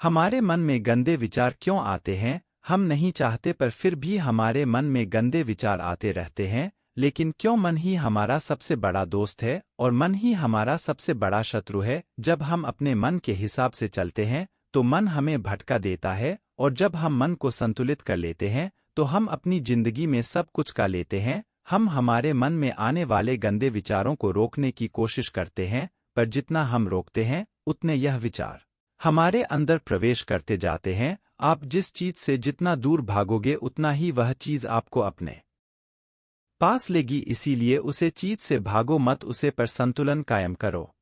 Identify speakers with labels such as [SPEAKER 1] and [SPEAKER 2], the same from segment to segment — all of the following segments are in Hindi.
[SPEAKER 1] हमारे मन में गंदे विचार क्यों आते हैं? हम नहीं चाहते पर फिर भी हमारे मन में गंदे विचार आते रहते हैं। लेकिन क्यों मन ही हमारा सबसे बड़ा दोस्त है और मन ही हमारा सबसे बड़ा शत्रु है? जब हम अपने मन के हिसाब से चलते हैं तो मन हमें भटका देता है, और जब हम मन को संतुलित कर लेते हैं तो हम अपनी जिंदगी में सब कुछ का लेते हैं। हम हमारे मन में आने वाले गंदे विचारों को रोकने की कोशिश करते हैं, पर जितना हम रोकते हैं उतने यह विचार हमारे अंदर प्रवेश करते जाते हैं। आप जिस चीज से जितना दूर भागोगे उतना ही वह चीज आपको अपने पास लेगी, इसीलिए उसे चीज से भागो मत, उसे पर संतुलन कायम करो।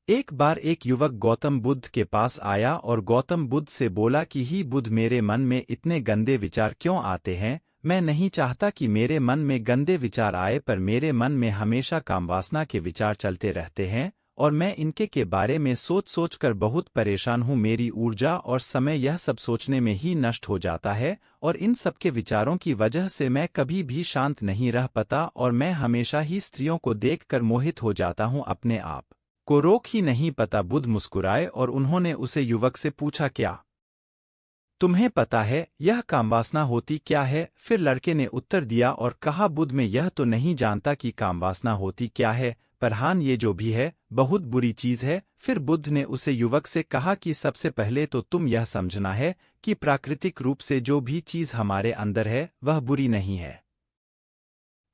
[SPEAKER 1] एक बार एक युवक गौतम बुद्ध के पास आया और गौतम बुद्ध से बोला कि ही बुद्ध, मेरे मन में इतने गंदे विचार क्यों आते हैं? मैं नहीं चाहता कि मेरे मन में गंदे विचार आए, पर मेरे मन में हमेशा कामवासना के विचार चलते रहते हैं और मैं इनके के बारे में सोच सोच कर बहुत परेशान हूँ। मेरी ऊर्जा और समय यह सब सोचने में ही नष्ट हो जाता है, और इन सब के विचारों की वजह से मैं कभी भी शांत नहीं रह पाता और मैं हमेशा ही स्त्रियों को देखकर मोहित हो जाता हूँ, अपने आप को रोक ही नहीं पाता। बुद्ध मुस्कुराए और उन्होंने उसे युवक से पूछा, क्या तुम्हें पता है यह कामवासना होती क्या है? फिर लड़के ने उत्तर दिया और कहा, बुद्ध, मैं यह तो नहीं जानता कि कामवासना होती क्या है, पर हाँ, ये जो भी है बहुत बुरी चीज है। फिर बुद्ध ने उसे युवक से कहा कि सबसे पहले तो तुम यह समझना है कि प्राकृतिक रूप से जो भी चीज हमारे अंदर है वह बुरी नहीं है।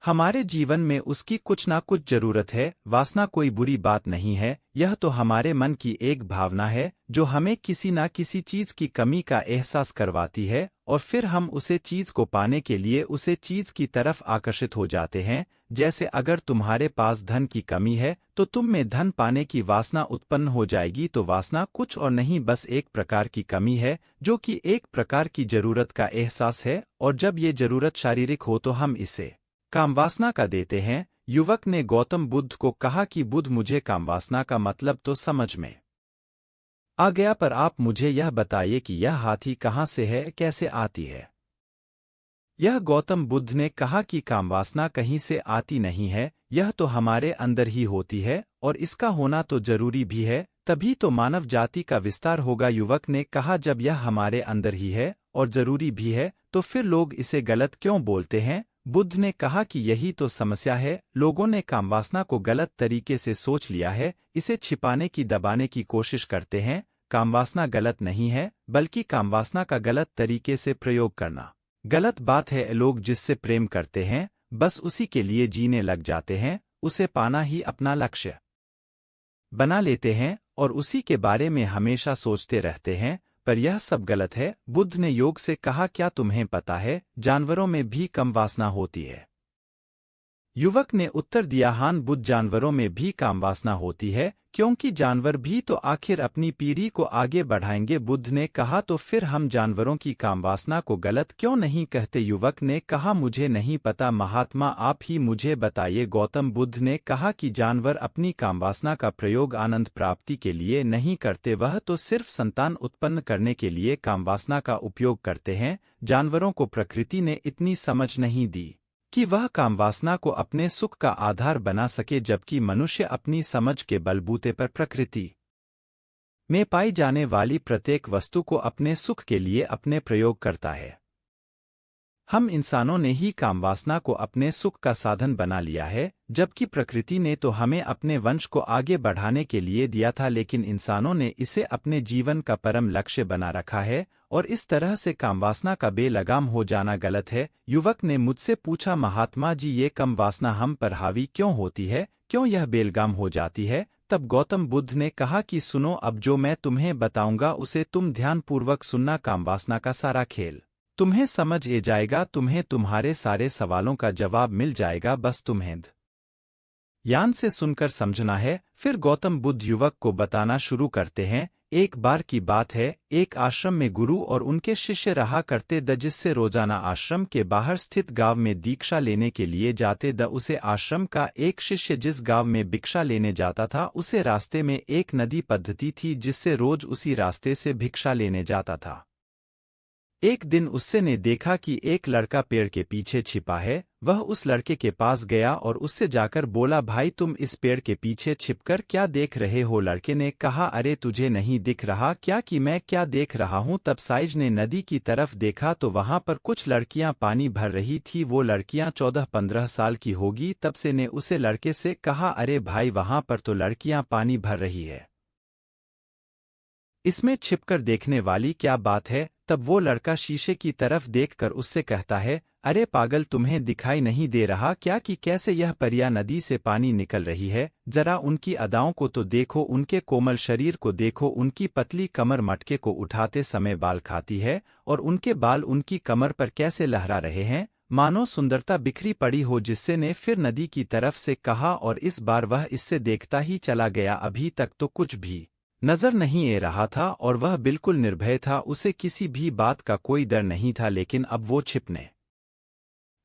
[SPEAKER 1] हमारे जीवन में उसकी कुछ ना कुछ जरूरत है। वासना कोई बुरी बात नहीं है, यह तो हमारे मन की एक भावना है जो हमें किसी ना किसी चीज की कमी का एहसास करवाती है, और फिर हम उसे चीज को पाने के लिए उसे चीज की तरफ आकर्षित हो जाते हैं। जैसे अगर तुम्हारे पास धन की कमी है तो तुम में धन पाने की वासना उत्पन्न हो जाएगी। तो वासना कुछ और नहीं, बस एक प्रकार की कमी है जो कि एक प्रकार की जरूरत का एहसास है, और जब ये जरूरत शारीरिक हो तो हम इसे कामवासना का देते हैं। युवक ने गौतम बुद्ध को कहा कि बुद्ध, मुझे कामवासना का मतलब तो समझ में आ गया, पर आप मुझे यह बताइए कि यह हाथी कहाँ से है, कैसे आती है? यह गौतम बुद्ध ने कहा कि कामवासना कहीं से आती नहीं है, यह तो हमारे अंदर ही होती है, और इसका होना तो जरूरी भी है, तभी तो मानव जाति का विस्तार होगा। युवक ने कहा, जब यह हमारे अंदर ही है और जरूरी भी है तो फिर लोग इसे गलत क्यों बोलते हैं? बुद्ध ने कहा कि यही तो समस्या है, लोगों ने कामवासना को गलत तरीके से सोच लिया है, इसे छिपाने की दबाने की कोशिश करते हैं। कामवासना गलत नहीं है, बल्कि कामवासना का गलत तरीके से प्रयोग करना गलत बात है। लोग जिससे प्रेम करते हैं बस उसी के लिए जीने लग जाते हैं, उसे पाना ही अपना लक्ष्य बना लेते हैं और उसी के बारे में हमेशा सोचते रहते हैं, पर यह सब गलत है। बुद्ध ने योग से कहा, क्या तुम्हें पता है जानवरों में भी कम वासना होती है? युवक ने उत्तर दिया, हाँ बुद्ध, जानवरों में भी कामवासना होती है, क्योंकि जानवर भी तो आखिर अपनी पीढ़ी को आगे बढ़ाएंगे। बुद्ध ने कहा, तो फिर हम जानवरों की कामवासना को गलत क्यों नहीं कहते? युवक ने कहा, मुझे नहीं पता महात्मा, आप ही मुझे बताइए। गौतम बुद्ध ने कहा कि जानवर अपनी कामवासना का प्रयोग आनंद प्राप्ति के लिए नहीं करते, वह तो सिर्फ संतान उत्पन्न करने के लिए कामवासना का उपयोग करते हैं। जानवरों को प्रकृति ने इतनी समझ नहीं दी कि वह कामवासना को अपने सुख का आधार बना सके, जबकि मनुष्य अपनी समझ के बलबूते पर प्रकृति में पाई जाने वाली प्रत्येक वस्तु को अपने सुख के लिए अपने प्रयोग करता है। हम इंसानों ने ही कामवासना को अपने सुख का साधन बना लिया है, जबकि प्रकृति ने तो हमें अपने वंश को आगे बढ़ाने के लिए दिया था, लेकिन इंसानों ने इसे अपने जीवन का परम लक्ष्य बना रखा है, और इस तरह से कामवासना का बेलगाम हो जाना गलत है। युवक ने मुझसे पूछा, महात्मा जी, ये कम वासना हम पर हावी क्यों होती है, क्यों यह बेलगाम हो जाती है? तब गौतम बुद्ध ने कहा कि सुनो, अब जो मैं तुम्हें बताऊंगा उसे तुम ध्यानपूर्वक सुनना। कामवासना का सारा खेल तुम्हें समझ ए जाएगा, तुम्हें तुम्हारे सारे सवालों का जवाब मिल जाएगा, बस तुम्हें ध्यान से सुनकर समझना है। फिर गौतम बुद्ध युवक को बताना शुरू करते हैं। एक बार की बात है, एक आश्रम में गुरु और उनके शिष्य रहा करते द, जिससे रोजाना आश्रम के बाहर स्थित गांव में दीक्षा लेने के लिए जाते द। उसे आश्रम का एक शिष्य जिस गांव में भिक्षा लेने जाता था, उसे रास्ते में एक नदी पद्धति थी जिससे रोज उसी रास्ते से भिक्षा लेने जाता था। एक दिन उससे ने देखा कि एक लड़का पेड़ के पीछे छिपा है। वह उस लड़के के पास गया और उससे जाकर बोला, भाई तुम इस पेड़ के पीछे छिपकर क्या देख रहे हो? लड़के ने कहा, अरे तुझे नहीं दिख रहा क्या कि मैं क्या देख रहा हूँ? तब साइज ने नदी की तरफ देखा तो वहां पर कुछ लड़कियां पानी भर रही थी। वो लड़कियां 14-15 साल की होगी। तब से ने उसे लड़के से कहा, अरे भाई वहां पर तो लड़कियां पानी भर रही है, इसमें छिपकर देखने वाली क्या बात है? तब वो लड़का शीशे की तरफ देखकर उससे कहता है, अरे पागल तुम्हें दिखाई नहीं दे रहा क्या कि कैसे यह परियां नदी से पानी निकल रही है? जरा उनकी अदाओं को तो देखो, उनके कोमल शरीर को देखो, उनकी पतली कमर मटके को उठाते समय बाल खाती है और उनके बाल उनकी कमर पर कैसे लहरा रहे हैं, मानो सुंदरता बिखरी पड़ी हो। जिससे ने फिर नदी की तरफ से कहा और इस बार वह इससे देखता ही चला गया। अभी तक तो कुछ भी नजर नहीं आ रहा था और वह बिल्कुल निर्भय था, उसे किसी भी बात का कोई डर नहीं था। लेकिन अब वो छिपने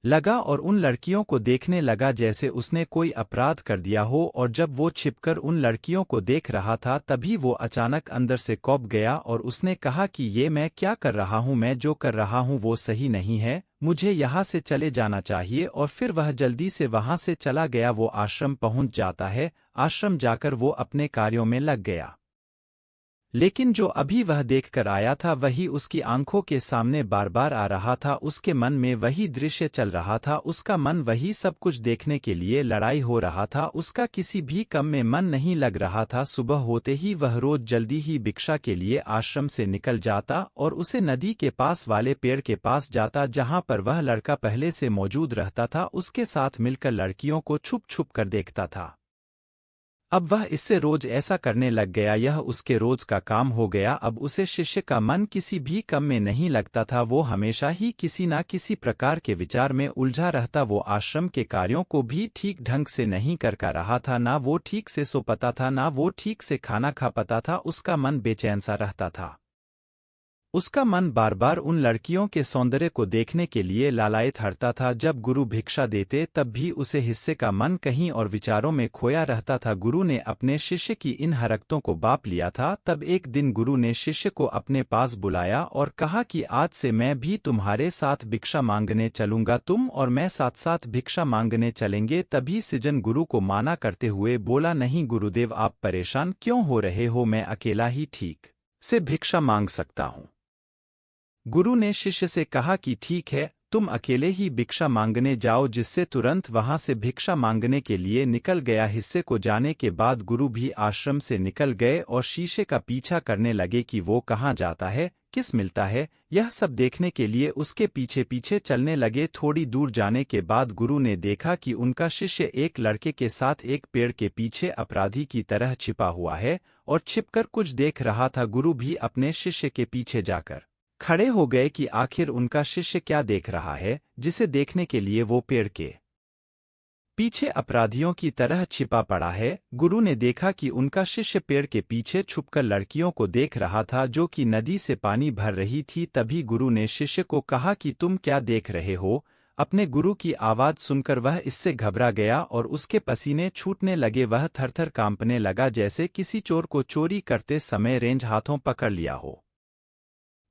[SPEAKER 1] लगा और उन लड़कियों को देखने लगा जैसे उसने कोई अपराध कर दिया हो। और जब वो छिपकर उन लड़कियों को देख रहा था तभी वो अचानक अंदर से कौंप गया और उसने कहा कि ये मैं क्या कर रहा हूँ? मैं जो कर रहा हूँ वो सही नहीं है, मुझे यहाँ से चले जाना चाहिए। और फिर वह जल्दी से वहाँ से चला गया। वो आश्रम पहुँच जाता है। आश्रम जाकर वो अपने कार्यों में लग गया। लेकिन जो अभी वह देखकर आया था वही उसकी आंखों के सामने बार बार आ रहा था। उसके मन में वही दृश्य चल रहा था, उसका मन वही सब कुछ देखने के लिए लड़ाई हो रहा था। उसका किसी भी काम में मन नहीं लग रहा था। सुबह होते ही वह रोज जल्दी ही भिक्षा के लिए आश्रम से निकल जाता और उसे नदी के पास वाले पेड़ के पास जाता जहां पर वह लड़का पहले से मौजूद रहता था। उसके साथ मिलकर लड़कियों को छुप छुप कर देखता था। अब वह इससे रोज ऐसा करने लग गया, यह उसके रोज का काम हो गया। अब उसे शिष्य का मन किसी भी काम में नहीं लगता था, वो हमेशा ही किसी न किसी प्रकार के विचार में उलझा रहता। वो आश्रम के कार्यों को भी ठीक ढंग से नहीं कर पा रहा था, ना वो ठीक से सो पाता था, ना वो ठीक से खाना खा पाता था। उसका मन बेचैन सा रहता था। उसका मन बार बार उन लड़कियों के सौंदर्य को देखने के लिए लालायित हटता था। जब गुरु भिक्षा देते तब भी उसे हिस्से का मन कहीं और विचारों में खोया रहता था। गुरु ने अपने शिष्य की इन हरकतों को बाप लिया था। तब एक दिन गुरु ने शिष्य को अपने पास बुलाया और कहा कि आज से मैं भी तुम्हारे साथ भिक्षा मांगने चलूंगा, तुम और मैं साथ साथ भिक्षा मांगने चलेंगे। तभी सृजन गुरु को माना करते हुए बोला, नहीं गुरुदेव, आप परेशान क्यों हो रहे हो? मैं अकेला ही ठीक से भिक्षा मांग सकता हूँ। गुरु ने शिष्य से कहा कि ठीक है, तुम अकेले ही भिक्षा मांगने जाओ। जिससे तुरंत वहां से भिक्षा मांगने के लिए निकल गया। हिस्से को जाने के बाद गुरु भी आश्रम से निकल गए और शीशे का पीछा करने लगे कि वो कहाँ जाता है, किस मिलता है। यह सब देखने के लिए उसके पीछे पीछे चलने लगे। थोड़ी दूर जाने के बाद गुरु ने देखा कि उनका शिष्य एक लड़के के साथ एक पेड़ के पीछे अपराधी की तरह छिपा हुआ है और छिपकर कुछ देख रहा था। गुरु भी अपने शिष्य के पीछे जाकर खड़े हो गए कि आखिर उनका शिष्य क्या देख रहा है, जिसे देखने के लिए वो पेड़ के पीछे अपराधियों की तरह छिपा पड़ा है। गुरु ने देखा कि उनका शिष्य पेड़ के पीछे छुपकर लड़कियों को देख रहा था जो कि नदी से पानी भर रही थी। तभी गुरु ने शिष्य को कहा कि तुम क्या देख रहे हो? अपने गुरु की आवाज सुनकर वह इससे घबरा गया और उसके पसीने छूटने लगे। वह थरथर कांपने लगा जैसे किसी चोर को चोरी करते समय रेंज हाथों पकड़ लिया हो।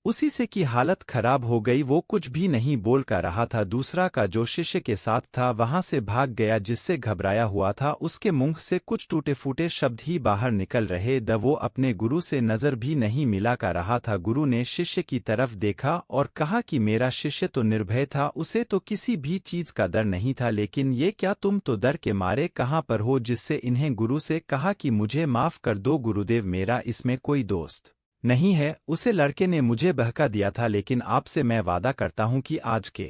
[SPEAKER 1] उसी से की हालत खराब हो गई, वो कुछ भी नहीं बोल कर रहा था। दूसरा का जो शिष्य के साथ था वहां से भाग गया, जिससे घबराया हुआ था। उसके मुंह से कुछ टूटे फूटे शब्द ही बाहर निकल रहे द वो अपने गुरु से नजर भी नहीं मिला कर रहा था। गुरु ने शिष्य की तरफ देखा और कहा कि मेरा शिष्य तो निर्भय था, उसे तो किसी भी चीज का डर नहीं था, लेकिन ये क्या तुम तो डर के मारे कहाँ पर हो? जिससे इन्हें गुरु से कहा कि मुझे माफ कर दो गुरुदेव, मेरा इसमें कोई दोस्त नहीं है, उसे लड़के ने मुझे बहका दिया था। लेकिन आपसे मैं वादा करता हूं कि आज के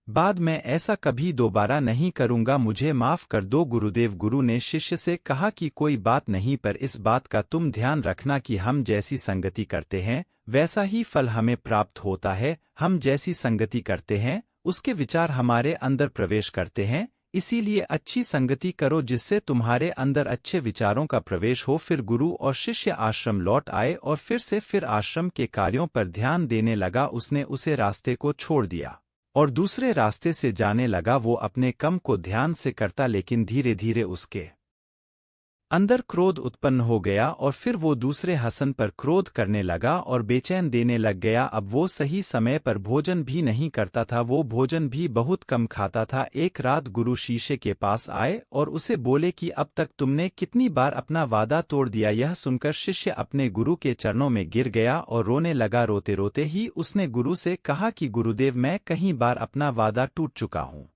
[SPEAKER 1] बाद मैं ऐसा कभी दोबारा नहीं करूंगा, मुझे माफ कर दो गुरुदेव। गुरु ने शिष्य से कहा कि कोई बात नहीं, पर इस बात का तुम ध्यान रखना कि हम जैसी संगति करते हैं वैसा ही फल हमें प्राप्त होता है। हम जैसी संगति करते हैं उसके विचार हमारे अंदर प्रवेश करते हैं, इसीलिए अच्छी संगति करो जिससे तुम्हारे अंदर अच्छे विचारों का प्रवेश हो। फिर गुरु और शिष्य आश्रम लौट आए और फिर आश्रम के कार्यों पर ध्यान देने लगा। उसने उसे रास्ते को छोड़ दिया और दूसरे रास्ते से जाने लगा। वो अपने काम को ध्यान से करता, लेकिन धीरे धीरे उसके अंदर क्रोध उत्पन्न हो गया और फिर वो दूसरे हसन पर क्रोध करने लगा और बेचैन देने लग गया। अब वो सही समय पर भोजन भी नहीं करता था, वो भोजन भी बहुत कम खाता था। एक रात गुरु शीशे के पास आए और उसे बोले कि अब तक तुमने कितनी बार अपना वादा तोड़ दिया। यह सुनकर शिष्य अपने गुरु के चरणों में गिर गया और रोने लगा। रोते रोते ही उसने गुरु से कहा कि गुरुदेव, मैं कई बार अपना वादा टूट चुका हूँ,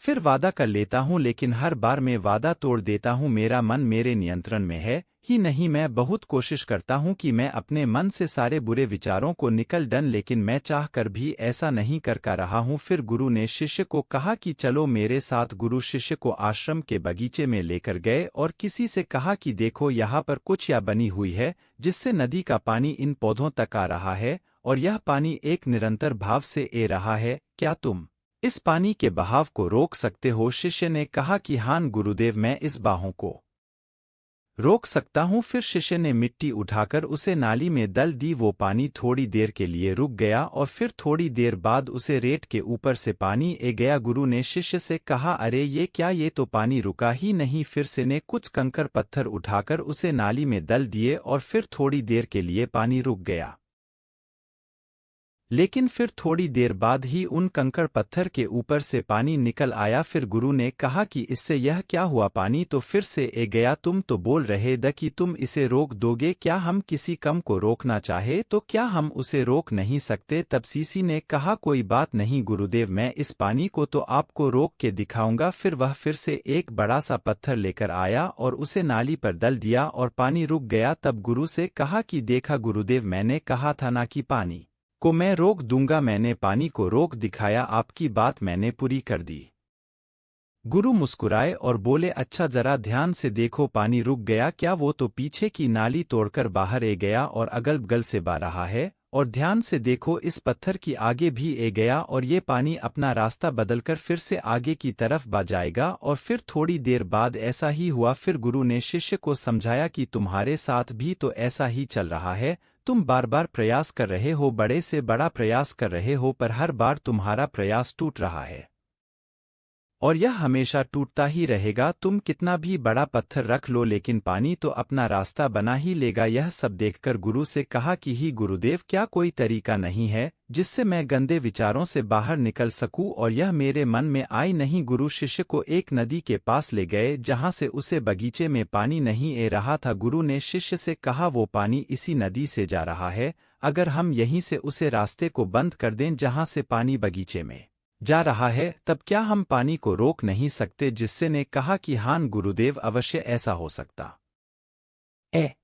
[SPEAKER 1] फिर वादा कर लेता हूँ, लेकिन हर बार मैं वादा तोड़ देता हूँ। मेरा मन मेरे नियंत्रण में है ही नहीं। मैं बहुत कोशिश करता हूँ कि मैं अपने मन से सारे बुरे विचारों को निकल डन, लेकिन मैं चाहकर भी ऐसा नहीं कर पा रहा हूँ। फिर गुरु ने शिष्य को कहा कि चलो मेरे साथ। गुरु शिष्य को आश्रम के बगीचे में लेकर गए और किसी से कहा कि देखो, यहाँ पर कुछ या बनी हुई है जिससे नदी का पानी इन पौधों तक आ रहा है और यह पानी एक निरंतर भाव से ए रहा है। क्या तुम इस पानी के बहाव को रोक सकते हो? शिष्य ने कहा कि हाँ गुरुदेव, मैं इस बहाव को रोक सकता हूँ। फिर शिष्य ने मिट्टी उठाकर उसे नाली में डाल दी। वो पानी थोड़ी देर के लिए रुक गया और फिर थोड़ी देर बाद उसे रेत के ऊपर से पानी ए गया। गुरु ने शिष्य से कहा, अरे ये क्या, ये तो पानी रुका ही नहीं। फिर से ने कुछ कंकर पत्थर उठाकर उसे नाली में डाल दिए और फिर थोड़ी देर के लिए पानी रुक गया, लेकिन फिर थोड़ी देर बाद ही उन कंकड़ पत्थर के ऊपर से पानी निकल आया। फिर गुरु ने कहा कि इससे यह क्या हुआ? पानी तो फिर से ए गया। तुम तो बोल रहे थे कि तुम इसे रोक दोगे। क्या हम किसी कम को रोकना चाहे तो क्या हम उसे रोक नहीं सकते? तब सीसी ने कहा, कोई बात नहीं गुरुदेव, मैं इस पानी को तो आपको रोक के दिखाऊंगा। फिर वह फिर से एक बड़ा सा पत्थर लेकर आया और उसे नाली पर डाल दिया और पानी रुक गया। तब गुरु से कहा कि देखा गुरुदेव, मैंने कहा था ना कि पानी को मैं रोक दूंगा। मैंने पानी को रोक दिखाया, आपकी बात मैंने पूरी कर दी। गुरु मुस्कुराए और बोले, अच्छा जरा ध्यान से देखो, पानी रुक गया क्या? वो तो पीछे की नाली तोड़कर बाहर ए गया और अगल बगल से बह रहा है। और ध्यान से देखो, इस पत्थर की आगे भी ए गया और ये पानी अपना रास्ता बदलकर फिर से आगे की तरफ बह जाएगा। और फिर थोड़ी देर बाद ऐसा ही हुआ। फिर गुरु ने शिष्य को समझाया कि तुम्हारे साथ भी तो ऐसा ही चल रहा है। तुम बार बार प्रयास कर रहे हो, बड़े से बड़ा प्रयास कर रहे हो, पर हर बार तुम्हारा प्रयास टूट रहा है और यह हमेशा टूटता ही रहेगा। तुम कितना भी बड़ा पत्थर रख लो, लेकिन पानी तो अपना रास्ता बना ही लेगा। यह सब देखकर गुरु से कहा कि ही गुरुदेव, क्या कोई तरीका नहीं है जिससे मैं गंदे विचारों से बाहर निकल सकूं और यह मेरे मन में आए नहीं? गुरु शिष्य को एक नदी के पास ले गए जहां से उसे बगीचे में पानी नहीं ए रहा था। गुरु ने शिष्य से कहा, वो पानी इसी नदी से जा रहा है। अगर हम यहीं से उसे रास्ते को बंद कर दें जहां से पानी बगीचे में जा रहा है, तब क्या हम पानी को रोक नहीं सकते? जिससे ने कहा कि हाँ गुरुदेव, अवश्य ऐसा हो सकता है।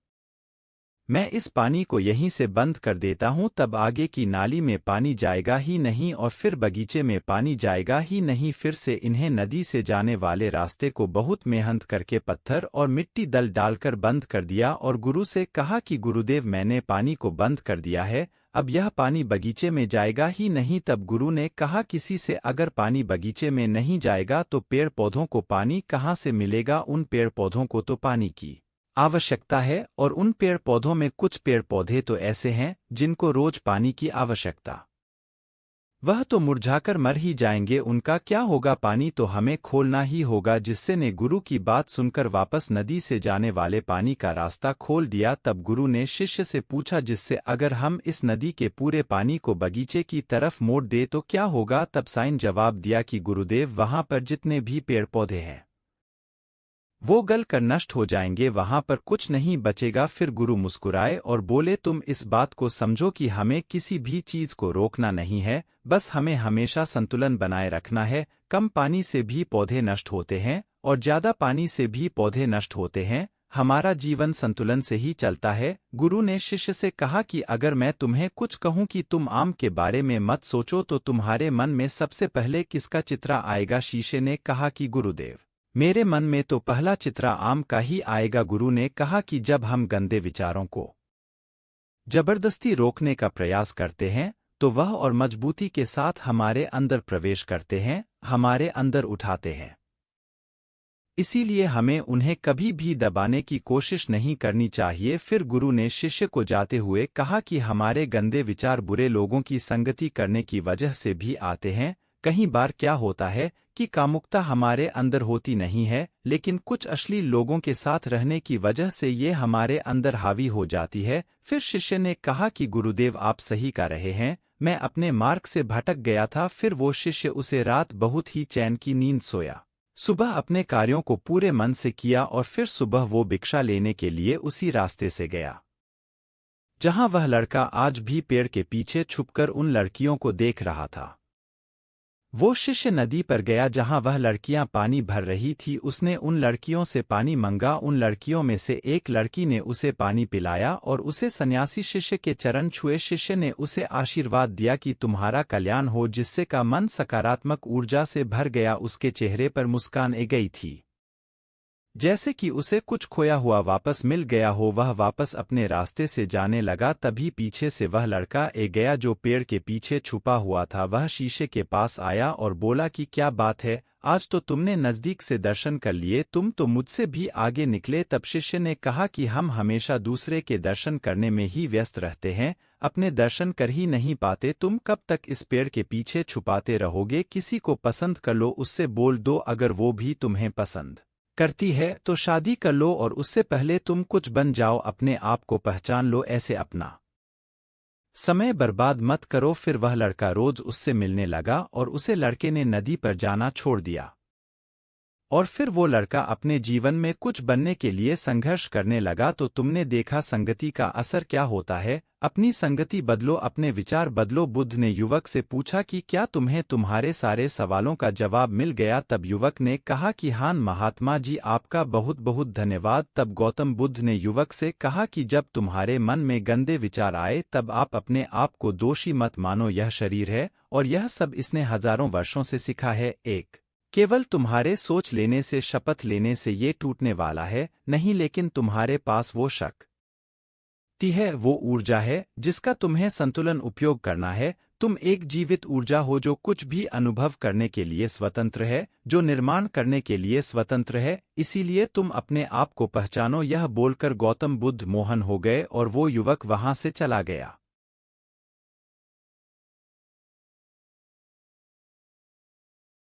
[SPEAKER 1] मैं इस पानी को यहीं से बंद कर देता हूँ, तब आगे की नाली में पानी जाएगा ही नहीं और फिर बगीचे में पानी जाएगा ही नहीं। फिर से इन्हें नदी से जाने वाले रास्ते को बहुत मेहनत करके पत्थर और मिट्टी दल डालकर बंद कर दिया। और गुरु से कहा कि गुरुदेव, मैंने पानी को बंद कर दिया है, अब यह पानी बगीचे में जाएगा ही नहीं। तब गुरु ने कहा किसी से, अगर पानी बगीचे में नहीं जाएगा तो पेड़ पौधों को पानी कहाँ से मिलेगा? उन पेड़ पौधों को तो पानी की आवश्यकता है और उन पेड़ पौधों में कुछ पेड़ पौधे तो ऐसे हैं जिनको रोज पानी की आवश्यकता, वह तो मुरझाकर मर ही जाएंगे, उनका क्या होगा? पानी तो हमें खोलना ही होगा। जिससे ने गुरु की बात सुनकर वापस नदी से जाने वाले पानी का रास्ता खोल दिया। तब गुरु ने शिष्य से पूछा, जिससे अगर हम इस नदी के पूरे पानी को बगीचे की तरफ मोड़ दे तो क्या होगा? तब साईं जवाब दिया कि गुरुदेव, वहां पर जितने भी पेड़ पौधे हैं वो गल कर नष्ट हो जाएंगे, वहां पर कुछ नहीं बचेगा। फिर गुरु मुस्कुराए और बोले, तुम इस बात को समझो कि हमें किसी भी चीज को रोकना नहीं है, बस हमें हमेशा संतुलन बनाए रखना है। कम पानी से भी पौधे नष्ट होते हैं और ज्यादा पानी से भी पौधे नष्ट होते हैं। हमारा जीवन संतुलन से ही चलता है। गुरु ने शिष्य से कहा कि अगर मैं तुम्हें कुछ कहूं कि तुम आम के बारे में मत सोचो तो तुम्हारे मन में सबसे पहले किसका चित्र आएगा? शीशे ने कहा कि गुरुदेव, मेरे मन में तो पहला चित्र आम का ही आएगा। गुरु ने कहा कि जब हम गंदे विचारों को जबरदस्ती रोकने का प्रयास करते हैं तो वह और मजबूती के साथ हमारे अंदर प्रवेश करते हैं, हमारे अंदर उठाते हैं। इसीलिए हमें उन्हें कभी भी दबाने की कोशिश नहीं करनी चाहिए। फिर गुरु ने शिष्य को जाते हुए कहा कि हमारे गंदे विचार बुरे लोगों की संगति करने की वजह से भी आते हैं। कई बार क्या होता है कि कामुकता हमारे अंदर होती नहीं है, लेकिन कुछ अश्लील लोगों के साथ रहने की वजह से ये हमारे अंदर हावी हो जाती है। फिर शिष्य ने कहा कि गुरुदेव आप सही कह रहे हैं, मैं अपने मार्ग से भटक गया था। फिर वो शिष्य उसे रात बहुत ही चैन की नींद सोया। सुबह अपने कार्यों को पूरे मन से किया और फिर सुबह वो भिक्षा लेने के लिए उसी रास्ते से गया जहां वह लड़का आज भी पेड़ के पीछे छुपकर उन लड़कियों को देख रहा था। वो शिष्य नदी पर गया जहां वह लड़कियां पानी भर रही थी। उसने उन लड़कियों से पानी मंगा। उन लड़कियों में से एक लड़की ने उसे पानी पिलाया और उसे सन्यासी शिष्य के चरण छुए। शिष्य ने उसे आशीर्वाद दिया कि तुम्हारा कल्याण हो, जिससे का मन सकारात्मक ऊर्जा से भर गया। उसके चेहरे पर मुस्कान आ गई थी, जैसे कि उसे कुछ खोया हुआ वापस मिल गया हो। वह वापस अपने रास्ते से जाने लगा, तभी पीछे से वह लड़का आ गया जो पेड़ के पीछे छुपा हुआ था। वह शीशे के पास आया और बोला कि क्या बात है, आज तो तुमने नज़दीक से दर्शन कर लिए, तुम तो मुझसे भी आगे निकले। तब शिष्य ने कहा कि हम हमेशा दूसरे के दर्शन करने में ही व्यस्त रहते हैं, अपने दर्शन कर ही नहीं पाते। तुम कब तक इस पेड़ के पीछे छुपाते रहोगे? किसी को पसंद कर लो, उससे बोल दो। अगर वो भी तुम्हें पसंद करती है तो शादी कर लो, और उससे पहले तुम कुछ बन जाओ। अपने आप को पहचान लो, ऐसे अपना समय बर्बाद मत करो। फिर वह लड़का रोज उससे मिलने लगा और उसे लड़के ने नदी पर जाना छोड़ दिया। और फिर वो लड़का अपने जीवन में कुछ बनने के लिए संघर्ष करने लगा। तो तुमने देखा संगति का असर क्या होता है। अपनी संगति बदलो, अपने विचार बदलो। बुद्ध ने युवक से पूछा कि क्या तुम्हें तुम्हारे सारे सवालों का जवाब मिल गया? तब युवक ने कहा कि हाँ महात्मा जी, आपका बहुत बहुत धन्यवाद। तब गौतम बुद्ध ने युवक से कहा कि जब तुम्हारे मन में गंदे विचार आए तब आप अपने आप को दोषी मत मानो। यह शरीर है और यह सब इसने हजारों वर्षों से सीखा है। केवल तुम्हारे सोच लेने से, शपथ लेने से ये टूटने वाला है नहीं, लेकिन तुम्हारे पास वो शक्ति है, वो ऊर्जा है जिसका तुम्हें संतुलन उपयोग करना है। तुम एक जीवित ऊर्जा हो जो कुछ भी अनुभव करने के लिए स्वतंत्र है, जो निर्माण करने के लिए स्वतंत्र है। इसीलिए तुम अपने आप को पहचानो। यह बोलकर गौतम बुद्ध मोहन हो गए और वो युवक वहां से चला गया।